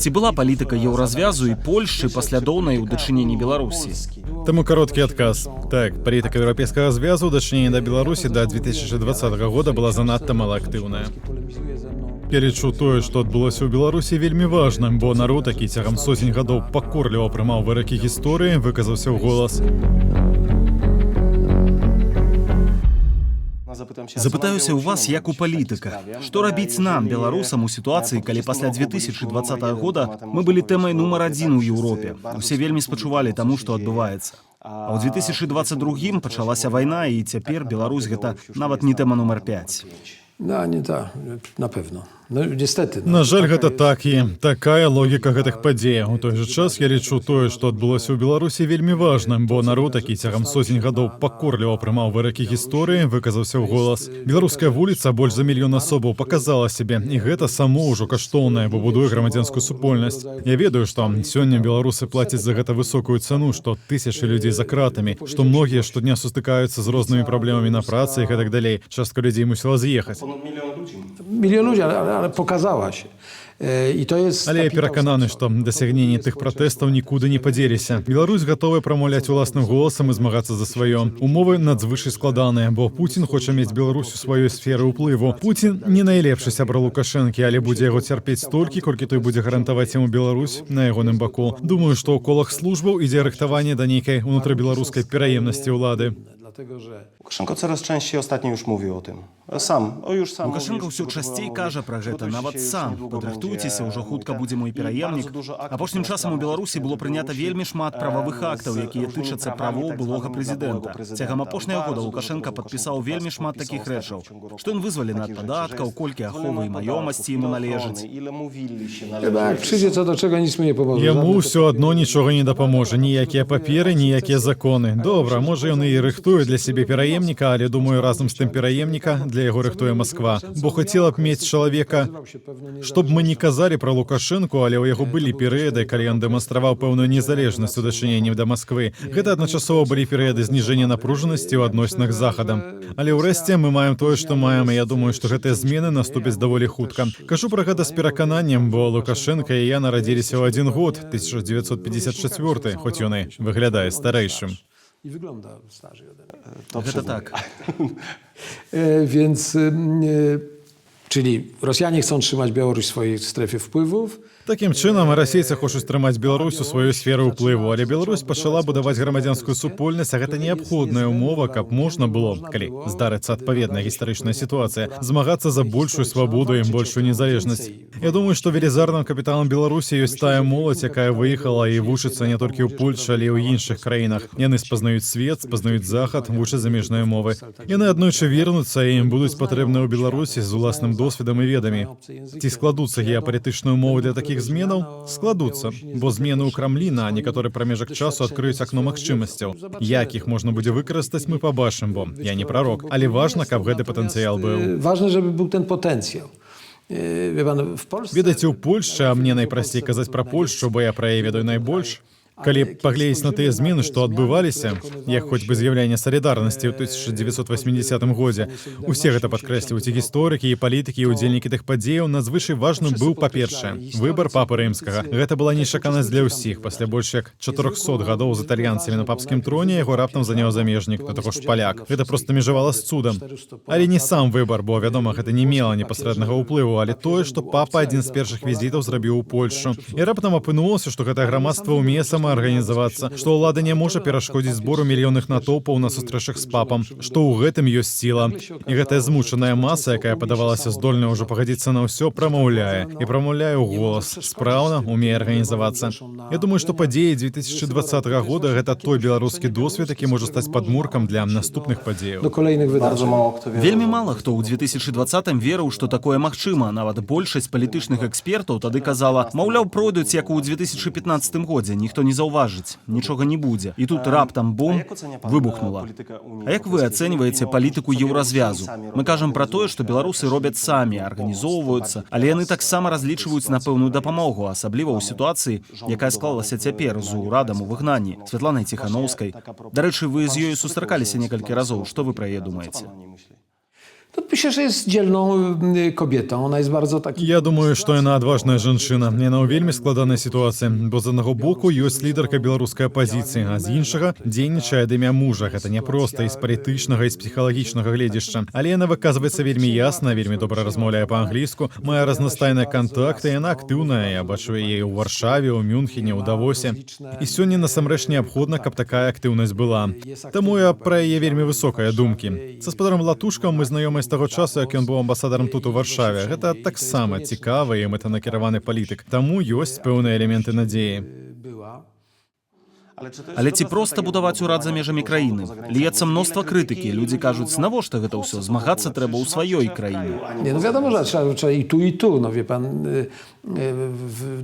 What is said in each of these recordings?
Ці была палітыка еўразвязу і Польшчы паслядоўнай у дачыненні Беларусі? Таму кароткі адказ. Так, палітыка еўрапейскага звязу ў дачыненні да Беларусі да 2020 года была занадта малаактыўная. Я лічу тое, што адбылося ў Беларусі вельмі важным, бо народ, які цягам сотень гадоў пакорліва прымаў выракі гісторыі, выказаўся ў голас. Запытаюся ў вас, як у палітыка. Што рабіць нам, беларусам, у сітуацыі, калі пасля 2020 года мы былі тэмай нумар адзін у Еўропе? Усе вельмі спачувалі таму, што адбываецца. А ў 2022 пачалася вайна, і цяпер Беларусь гэта нават не тэма нумар 5. Да, не так, на пэўна. На жаль, гэта так і такая логіка гэтых падзеяў. У той жа час я лічу тое, што адбылося ў Беларусі вельмі важным, бо народ, які цягам сотень гадоў пакорліва прымаў выракі гісторыі, выказаўся ў голас. Беларуская вуліца больш за мільён асобаў паказала сябе, і гэта само ўжо каштоўнае, бо будуе грамадзянскую супольнасць. Я ведаю, што сёння беларусы плацяць за гэта высокую цану, што тысячы людзей за кратамі, што многія штодня сустыкаюцца з рознымі праблемамі на працы і гэтак далей. Частка людзей мусіла з'ехаць. Мільён людзей, ale pokazała się. Але я перакананы, што дасягненні тых пратэстаў нікуды не падзеліся. Беларусь гатовая прамаўляць уласным голасам і змагацца за сваё. Умовы надзвычай складаныя, бо Пуцін хоча мець Беларусь у сваёй сферы ўплыву. Пуцін не найлепшы сябра Лукашэнкі, але будзе яго цярпець столькі, колькі той будзе гарантаваць яму Беларусь на ягоным баку. Думаю, што ў колах службаў ідзе рыхтаванне да нейкай унутрабеларускай пераемнасці ўлады. Łukaszenko coraz częściej ostatnio już mówił o tym. Już sam. Лукашенко ўсё часцей кажа пра гэта, нават сам. Падрыхтуйцеся, ўжо хутка будзе мой пераемнік. Апошнім часам у Беларусі было прынята вельмі шмат прававых актаў, якія тычацца правоў былога прэзідэнта. Цягам апошняга года Лукашенко падпісаў вельмі шмат такіх рэчаў, што ён вызвалены ад падаткаў, колькі аховы і маёмасці яму належыць. Chyba jak przyjdzie co do czego, nic mu nie pomoże. Яму ўсё адно нічога не дапаможа, ніякія паперы, ніякія законы. Добра, можа ён і рыхтуе для сябе пераемніка, але думаю, разам з тым пераемніка для яго рыхтуе Масква. Бо хацела б мець чалавека, чтоб мы не казалі пра Лукашэнку, але ў яго былі перыяды, калі ён дэманстраваў пэўную незалежнасць у дачыненні да Масквы. Гэта адначасова былі перыяды зніжэння напружанасці ў адносінах з Захадам. Але ўрэшце мы маем тое, што маем, і я думаю, што гэтыя змены наступяць даволі хутка. Кажу пра гэта з перакананнем, бо Лукашэнка і я нарадзіліся ў адзін год, 1954, хоць ён і выглядае старэйшым. I wygląda starzej ode mnie. Гэта так. Więc, czyli Rosjanie chcą trzymać Białoruś w swojej strefie wpływów. Такім чынам, расейцы хочуць трымаць Беларусь у сваёй сферы ўплыву, але Беларусь пачала будаваць грамадзянскую супольнасць, а гэта неабходная ўмова, каб можна было, калі здарыцца адпаведная гістарычная сітуацыя, змагацца за большую свабоду і большую незалежнасць. Я думаю, што велізарным капіталам Беларусі ёсць тая моладзь, якая выехала і вучыцца не толькі ў Польшчы, але і ў іншых краінах. Яны спазнаюць свет, спазнаюць захад, вучаць замежныя мовы. Яны аднойчы вернуцца і ім будуць патрэбныя ў Беларусі з уласным досведам і ведамі. Ці складуцца геапалітычныя ўмовы для такіх зменаў? Складуцца, бо змены ў Крамлі на некаторы прамежак часу адкрыюць акно магчымасцяў. Як іх можна будзе выкарыстаць, мы пабачым, бо я не прарок. Ale важна, каб гэты патэнцыял быў. Ważne, żeby był ten potencjał. Ведаеце, у Польшчы, а мне найпрасцей казаць пра Польшчу, бо я пра яе ведаю найбольш. Калі паглядзець на тыя змены, што адбываліся, як хоць бы з'яўленне салідарнасці ў 1980 годзе, усе гэта падкрэсліваюць і гісторыкі, і палітыкі, і ўдзельнікі тых падзеяў, надзвычай важным быў, па-першае, выбар папы рымскага. Гэта была нечаканасць для ўсіх. Пасля больш як 400 гадоў з італьянцамі на папскім троне яго раптам заняў замежнік, да таго ж паляк. Гэта проста межавала з цудам. Але не сам выбар, бо, вядома, гэта не мела непасрэднага ўплыву, але тое, што папа адзін з першых візітаў зрабіў у Польшчу. І раптам апынулася, што гэтае грамадства ўмее самаарганізавацца, што ўлада не можа перашкодзіць збору мільённых натоўпаў на сустрэчах з папам, што ў гэтым ёсць сіла. І гэтая змучаная маса, якая падавалася здольная ўжо пагадзіцца на ўсё, прамаўляе. І прамаўляе ў голас. Спраўна умее арганізавацца. Я думаю, што падзеі 2020 года гэта той беларускі досвед, які можа стаць падмуркам для наступных падзеяў. Вельмі мала хто ў 2020 верыў, што такое магчыма. Нават большасць палітычных экспертаў тады казала, маўляў, пройдуць, як у 2015 годзе, ніхто не заўважыць, нічога не будзе. І тут раптам бум, выбухнула. А як вы ацэньваеце палітыку еўразвязу? Мы кажам пра тое, што беларусы робяць самі, арганізоўваюцца, але яны таксама разлічваюць на пэўную дапамогу, асабліва ў сітуацыі, якая склалася цяпер з урадам у выгнанні, Святланай Ціханаўскай. Дарэчы, вы з ёю сустракаліся некалькі разоў. Што вы пра яе думаеце? To myślę, że jest dzielną kobietą. Ona jest bardzo taki... Я думаю, што яна адважная жанчына. Яна ў вельмі складанай сітуацыі, бо з аднаго боку ёсць лідарка беларускай апазіцыі, а з іншага дзейнічае ад імя мужа. Гэта не проста і з палітычнага і з псіхалагічнага гледзяшча. Але яна выказваецца вельмі ясна, вельмі добра размаўляе па-англійску, мае разнастайныя кантакты, яна актыўная, я бачу яе ў Варшаве, ў Мюнхене, ў Давосе. І сёння насамрэч неабходна, каб такая актыўнасць была. Таму я пра яе вельмі высокая думкі. Са спадаром Латушкам мы знаёмыя з таго часу, як ён быў амбасадарам тут у Варшаве. Гэта таксама цікавы і мэтанакіраваны палітык. Таму ёсць пэўныя элементы надзеі. Але ці проста будаваць урад за межамі краіны? Льецца мноства крытыкі. Людзі кажуць, навошта гэта ўсё? Змагацца трэба ў сваёй краіне. Nie, no wiadomo, że trzeba i tu, i tu. No wie pan,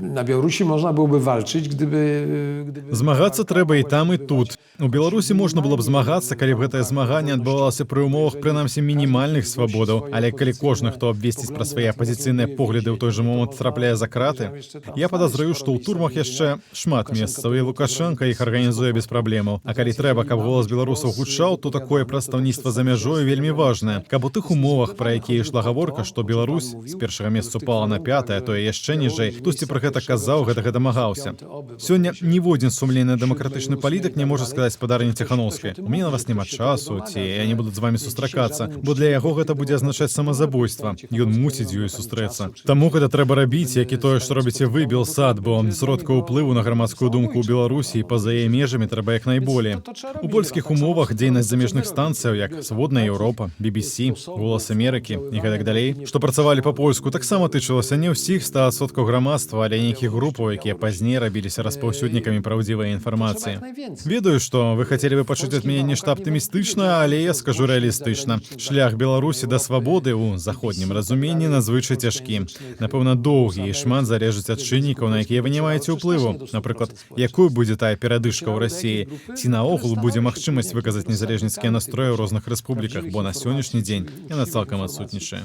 na Białorusi można byłoby walczyć, gdyby... Змагацца трэба і там, і тут. У Беларусі можна было б змагацца, калі б гэтае змаганне адбывалася пры умовах, прынамсі, мінімальных свабодаў. Але калі кожны, хто абвесціць пра свае апазіцыйныя погляды ў той жа момант трапляе за краты, я падазраю, што ў турмах яшчэ шмат месцаў, і Лукашенка іх арганізуе без праблемаў. А калі трэба, каб голас беларусаў гучаў, то такое прадстаўніцтва за мяжою вельмі важнае. Каб у тых умовах, пра якія ішла гаворка, што Беларусь з першага месца упала на 5-е, то яшчэ ніжэй, хтосьці пра гэта казаў, гэтага дамагаўся. Сёння ніводзін сумленны дэмакратычны палітык не можа сказаць спадарыне Ціхановскай: «У мяне на вас няма часу», ці «Я не буду з вамі сустракацца», бо для яго гэта будзе азначаць самазабойства. Ён мусіць з ёй сустрэцца. Таму гэта трэба рабіць, як і тое, што робіце вы, Белсад, бо сродкаў уплыву на грамадскую думку ў Беларусі і па-за яе межамі трэба як найболей. У польскіх умовах дзейнасць замежных станцыяў, як Сводная Еўропа, BBC, Голас Амерыкі і гэтак далей, што працавалі па-польску, таксама тычылася не ўсіх 100% грамадства, але нейкіх групаў, якія пазней рабіліся распаўсюднікамі праўдзівай інфармацыі. Ведаю, што вы хацелі бы пачуць ад мяне нешта аптымістычна, але я скажу рэалістычна. Шлях Беларусі да свабоды ў заходнім разуменні надзвычай цяжкі. Напэўна, доўгі і шмат залежыць ад чыннікаў, на якія вы не маеце ўплыву. Напрыклад, якой будзе тая перадышка ў Расіі, ці наогул будзе магчымасць выказаць незалежніцкія настроі ў розных рэспубліках, бо на сённяшні дзень яна цалкам адсутнічае.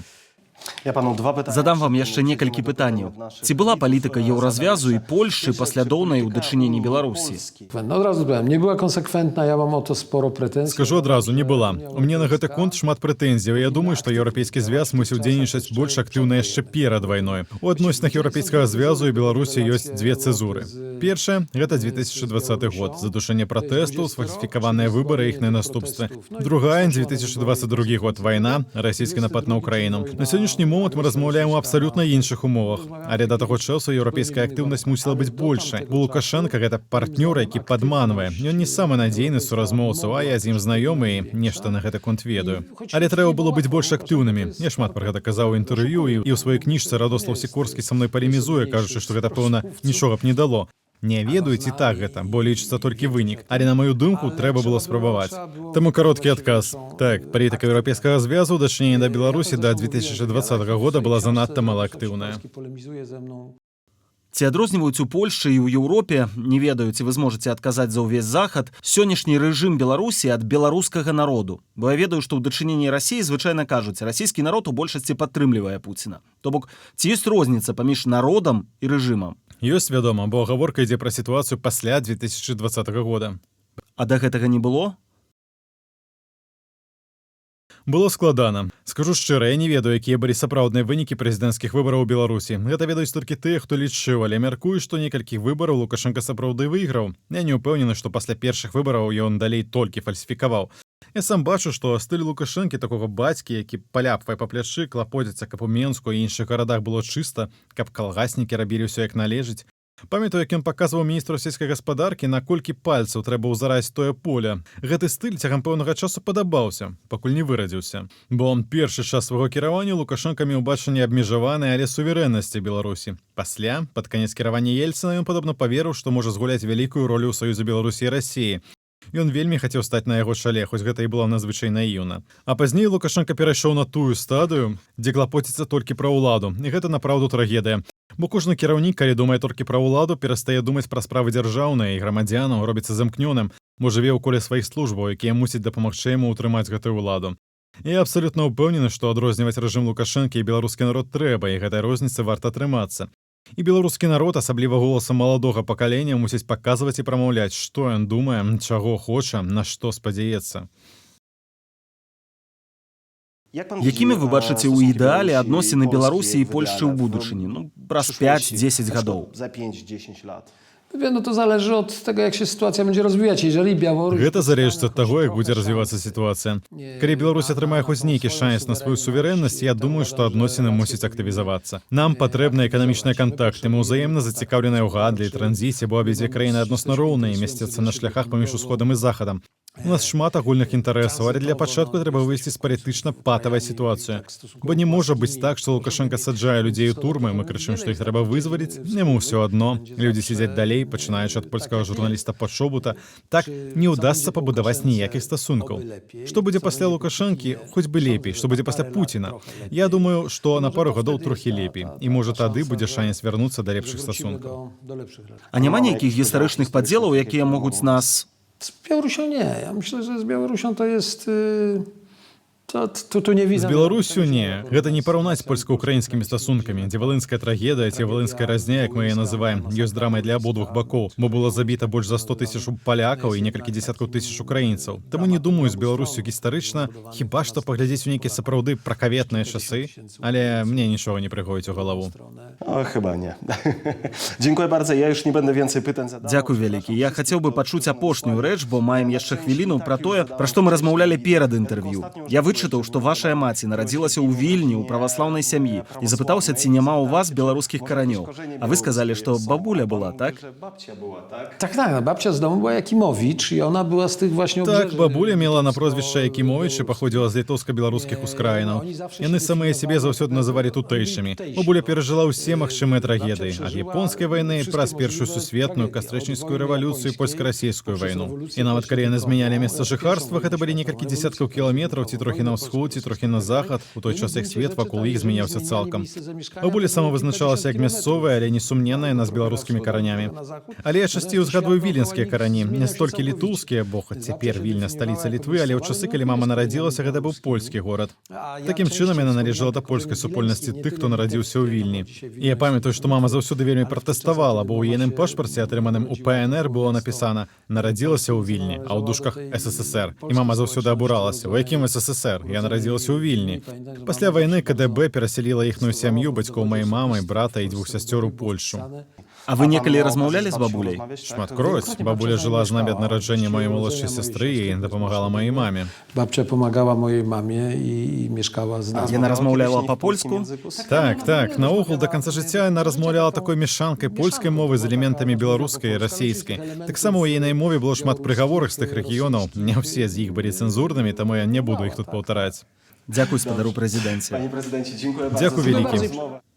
Задам вам яшчэ некалькі пытанняў. Ці была палітыка еўразвязу і Польшчы паслядоўнай у дачыненні Беларусі? No od razu powiem, nie była konsekwentna, ja mam o to sporo pretensji. Скажу адразу, не была. У мяне на гэты конт шмат прэтэнзій, і я думаю, што еўрапейскі звяз мусіў дзейнічаць больш актыўна яшчэ перад вайной. У адносінах еўрапейскага звязу і Беларусі ёсць дзве цэзуры. Першая – гэта 2020 год, задушэнне пратэстаў, сфальсіфікаваныя выбары і іхныя наступствы. Другая – 2022 год, вайна, расійскі напад на Украіну. На сённяшні момант мы размаўляем у абсалютна іншых умовах. Але да таго часу еўрапейская актыўнасць мусіла быць большай. Бо Лукашенка – гэта партнёр, які падманвае. Ён не самы надзейны суразмоўцаў, а я з ім знаёмы і нешта на гэты конт ведаю. Але трэба было быць больш актыўнымі. Я шмат пра гэта казаў у інтэрв'ю, і ў сваёй кніжцы Радослаў Сікорскі са мной палемізуе, кажучы, што гэта, пэўна, нічога б не дало. Не ведаю, ці так гэта, бо лічыцца толькі вынік. Але, на маю думку, трэба было спрабаваць. Таму кароткі адказ. Так, палітыка еўрапейскага звязу ў дачыненні да Беларусі да 2020 года была занадта малаактыўная. Ці адрозніваюць у Польшчы і ў Еўропе, не ведаю, ці вы зможаце адказаць за ўвесь захад, сённяшні рэжым Беларусі ад беларускага народу? Бо я ведаю, што ў дачыненні Расіі звычайна кажуць, расійскі народ у большасці падтрымлівае Пуціна. То бок, ці ёсць розніца паміж народам і рэжымам? Ёсць, вядома, бо гаворка ідзе пра сітуацыю пасля 2020 года. А да гэтага не было? Было складана. Скажу шчыра, я не ведаю, якія былі сапраўдныя вынікі прэзідэнцкіх выбараў у Беларусі. Гэта ведаюць толькі тыя, хто лічыў, але мяркую, што некалькіх выбараў Лукашенка сапраўды выйграў. Я не ўпэўнены, што пасля першых выбараў ён далей толькі фальсіфікаваў. Я сам бачу, што стыль Лукашэнкі, такога бацькі, які паляпвае па плячы, клапоціцца, каб у Менску і іншых гарадах было чыста, каб калгаснікі рабілі ўсё як належыць. Памятаю, як ён паказваў міністру сельскай гаспадаркі, на колькі пальцаў трэба ўзараць тое поле. Гэты стыль цягам пэўнага часу падабаўся, пакуль не вырадзіўся. Бо першы час свайго кіравання Лукашенка меў бачанне абмежаванай, але суверэннасці Беларусі. Пасля, пад канец кіравання Ельцына, ён падобна паверыў, што можа згуляць вялікую ролю ў саюзе Беларусі і Расіі. Ён вельмі хацеў стаць на яго чале, хоць гэта і была надзвычай наіўна. А пазней Лукашенка перайшоў на тую стадыю, дзе клапоціцца толькі пра ўладу. І гэта напраўду трагедыя. Бо кожны кіраўнік, калі думае толькі пра ўладу, перастае думаць пра справы дзяржаўныя і грамадзянаў, робіцца замкнёным, бо жыве ў коле сваіх службаў, якія мусяць дапамагчы яму ўтрымаць гэтую ўладу. Я абсалютна ўпэўнены, што адрозніваць рэжым Лукашэнкі і беларускі народ трэба, і гэтай розніцы варта трымацца. І беларускі народ, асабліва голасам маладога пакалення, мусіць паказваць і прамаўляць, што ён думае, чаго хоча, на што спадзяецца. Якімі вы бачыце ў ідэале адносіны Беларусі і Польшчы ў будучыні? Ну, праз 5-10 гадоў. За 5-10 lat. Wie, no to zależy od tego, jak się sytuacja będzie rozwijać. Jeżeli Białoruś... Гэта залежыць ад таго, як будзе развівацца сітуацыя. Калі Беларусь атрымае хоць нейкі шанец на сваю суверэннасць, я думаю, што адносіны мусяць актывізавацца. Нам патрэбны эканамічныя кантакты, мы ўзаемна зацікаўленыя ў гандлі і транзіце, бо абедзве краіны адносна роўныя і месцяцца на шляхах паміж усходам і захадам. У нас шмат агульных інтарэсаў, але для пачатку трэба вывесці з палітычна патавай сітуацыю. Бо не можа быць так, што Лукашенка саджае людзей у турмы, мы крычым, што іх трэба вызваліць, яму ўсё адно. Людзі сядзяць далей, пачынаючы ад польскага журналіста Падшобута. Так не ўдасца пабудаваць ніякіх стасункаў. Што будзе пасля Лукашэнкі, хоць бы лепей, што будзе пасля Пуціна. Я думаю, што на пару гадоў трохі лепей. І можа тады будзе шанец вярнуцца да лепшых стасункаў. А няма нейкіх гістарычных падзелаў, якія могуць нас... Z Białorusią nie. Ja myślę, że z Białorusią to jest... Tu nie З widzę... Беларусю не. Гэта не параўнаць з польска-украінскімі стасункамі, дзе валынская трагедыя ці валынская разня, як мы яе называем, ёсць драмай для абодвух бакоў, бо было забіта больш за 100 тысяч палякаў і некалькі дзесяткаў тысяч украінцаў. Таму не думаю з Беларусю гістарычна, хіба што паглядзець у нейкія сапраўды пракаветныя часы, але мне нічога не прыходзіць у галаву. O, chyba nie. Dziękuję bardzo. Ja już nie będę więcej pytań zadawał. Дзякуй вялікі. Я хацеў бы пачуць апошнюю рэч, бо маем яшчэ хвіліну пра тое, пра што мы размаўлялі перад інтэрв'ю. Я вычытаў, што вашая маці нарадзілася ў Вільні ў праваслаўнай сям'і і запытаўся, ці няма ў вас беларускіх каранёў. А вы сказалі, што бабуля была, tak? Babcia była, tak? Tak, tak. Babcia z domu była Jakimowicz i ona była z tych właśnie Так, obrzeży. бабуля мела на прозвішча Якімовіч і паходзіла з літоўска-беларускіх ускраінаў. Яны самыя сябе заўсёды называлі тутэйшымі. Бабуля перажыла ўсе магчымыя трагедыі. Ад японскай вайны праз Першую сусветную, кастрычніцкую рэвалюцыю і польска-расійскую вайну. І нават калі яны змянялі месца жыхарства, гэта былі некалькі дзесяткаў кіламетраў ці трохі на ўсход, ці трохі на захад, у той час як свет вакол іх змяняўся цалкам. Бабуля самавызначалася як мясцовая, але несумненная яна з беларускімі каранямі. Але я часцей узгадваю віленскія карані, не столькі літоўскія, бо хоць цяпер Вільня сталіца Літвы, але ў часы, калі мама нарадзілася, гэта быў польскі горад. Такім чынам яна належала да польскай супольнасці тых, хто нарадзіўся ў Вільні. І я памятаю, што мама заўсёды вельмі пратэставала, бо ў яным пашпарце, атрыманым у ПНР, было напісана «Нарадзілася ў Вільні», а ў дужках СССР. І мама заўсёды абуралася. У якім СССР? Я нарадзілася ў Вільні. Пасля вайны КДБ перасяліла іхную сям'ю, бацькоў маёй мамы, брата і 2 сясцёр у Польшу. А вы некалі размаўлялі з бабуляй? Шматкроць. Бабуля жыла з намі ад нараджэння маёй малодшай сястры і дапамагала маёй маме. Babcia pomagała mojej mamie i mieszkała z nami. Яна размаўляла па-польску? Так. Наогул, да канца жыцця яна размаўляла такой мяшанкай польскай мовы з элементамі беларускай і расійскай. Таксама ў ейнай мове было шмат прыгаворах з тых рэгіёнаў. Не ўсе з іх былі цэнзурнымі, таму я не буду іх тут паўтараць. Дзякуй, спадару прэзідэнце. Panie prezydencie, dziękuję bardzo. Dziękuję za wielkie. rozmowę.